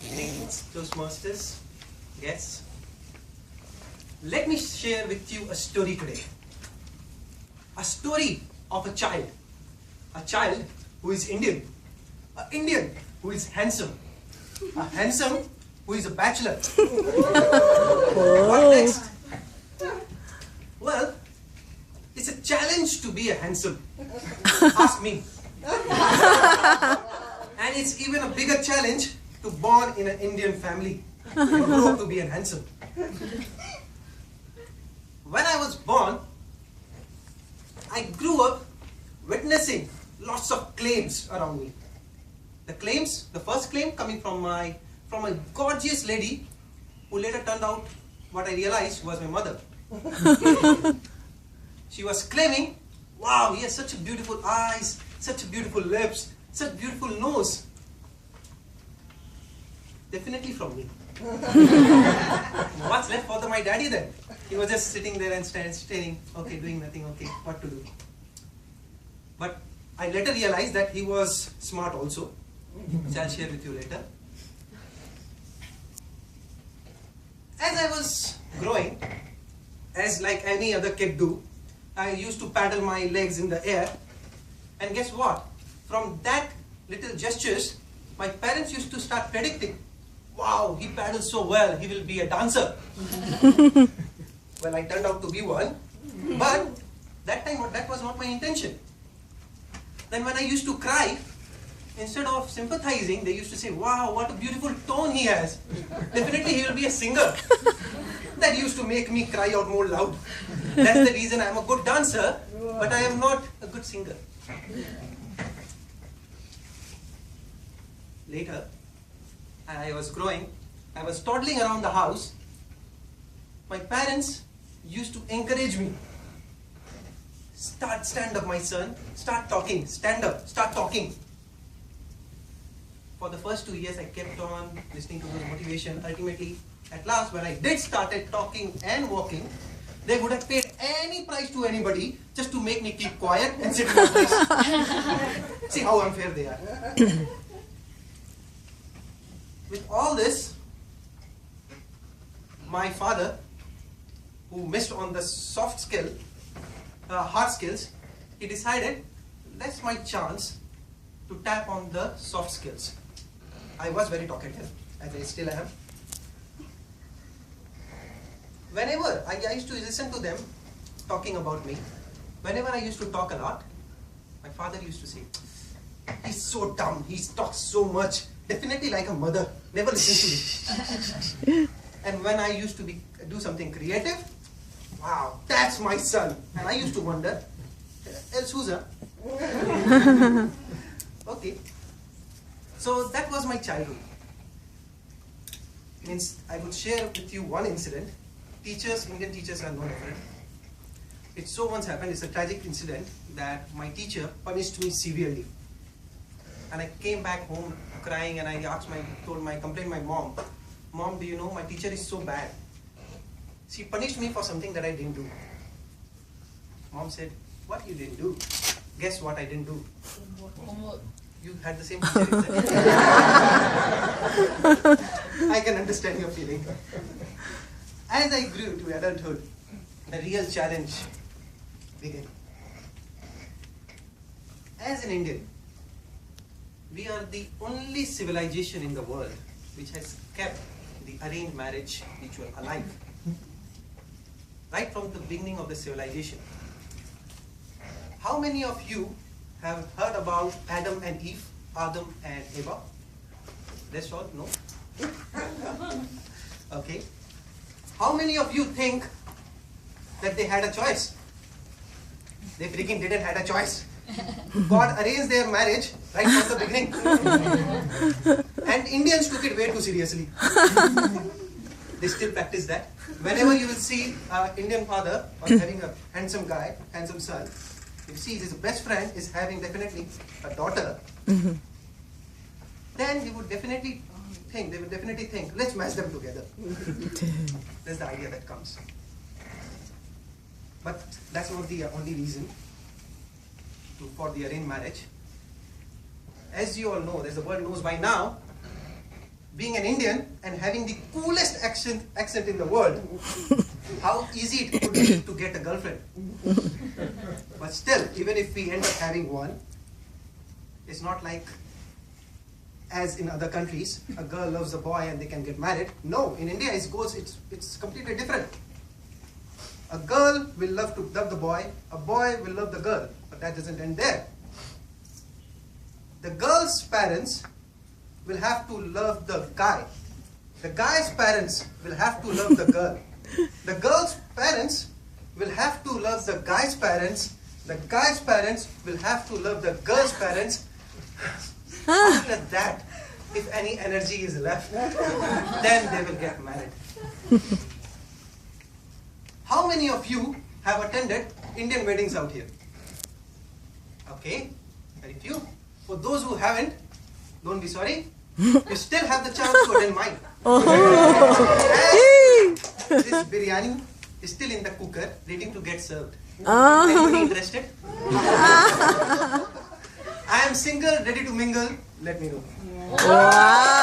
Greetings, Toastmasters, guests. Let me share with you a story today. A story of a child who is Indian, an Indian who is handsome, a handsome who is a bachelor. What next? Well, it's a challenge to be a handsome. Ask me. And it's even a bigger challenge to born in an Indian family and grow up to be a handsome. When I was born, I grew up witnessing lots of claims around me. The first claim coming from a gorgeous lady who later turned out, what I realized was my mother. She was claiming, wow, he has such beautiful eyes, such beautiful lips, such beautiful nose. Definitely from me. What's left for my daddy then? He was just sitting there and staring, okay, doing nothing, okay, what to do. But I later realized that he was smart also, which I'll share with you later. As I was growing, as like any other kid do, I used to paddle my legs in the air. And guess what? From that little gestures, my parents used to start predicting, wow, he paddles so well, he will be a dancer. Well, I turned out to be one, but that time that was not my intention. Then when I used to cry, instead of sympathizing, they used to say, wow, what a beautiful tone he has. Definitely he will be a singer. That used to make me cry out more loud. That's the reason I am a good dancer, but I am not a good singer. Later, I was growing, I was toddling around the house. My parents used to encourage me. Stand up, my son, start talking, stand up, start talking. For the first 2 years, I kept on listening to those motivation. Ultimately, at last, when I did started talking and walking, they would have paid any price to anybody just to make me keep quiet and sit in my place. See how unfair they are. With all this, my father, who missed on the hard skills, he decided, that's my chance to tap on the soft skills. I was very talkative, as I still am. Whenever I used to listen to them talking about me, whenever I used to talk a lot, my father used to say, he's so dumb, he talks so much, definitely like a mother, never listens to me. And when I used to do something creative, wow, that's my son. And I used to wonder, El Souza. Okay. So that was my childhood. Means I would share with you one incident. Indian teachers are no different. It so once happened, it's a tragic incident that my teacher punished me severely. And I came back home crying and I complained my mom. Mom, do you know my teacher is so bad? She punished me for something that I didn't do. Mom said, what you didn't do? Guess what I didn't do? Homework. You had the same teacher. I can understand your feeling. As I grew to adulthood, the real challenge began. As an Indian, we are the only civilization in the world which has kept the arranged marriage ritual alive. Right from the beginning of the civilization. How many of you have heard about Adam and Eve, Adam and Eva? That's all? No? Okay. How many of you think that they had a choice? They freaking didn't have a choice. God arranged their marriage right from the beginning. And Indians took it way too seriously. They still practice that. Whenever you will see an Indian father or having a handsome guy, handsome son, you see his best friend is having definitely a daughter, then he would definitely think, let's match them together. That's the idea that comes. But that's not the only reason for the arranged marriage. As you all know, as the world knows by now, being an Indian and having the coolest accent in the world, how easy it could be to get a girlfriend. But still, even if we end up having one, it's not like as in other countries, a girl loves a boy and they can get married. No, in India it's completely different. A girl will love the boy, a boy will love the girl, but that doesn't end there. The girl's parents will have to love the guy. The guy's parents will have to love the girl. The girl's parents will have to love the guy's parents. The guy's parents will have to love the girl's parents. After that, if any energy is left, then they will get married. How many of you have attended Indian weddings out here? Okay, very few. For those who haven't, don't be sorry. You still have the chance to attend mine. And this biryani is still in the cooker, ready to get served. Anybody interested? I am single, ready to mingle. Let me know. Wow.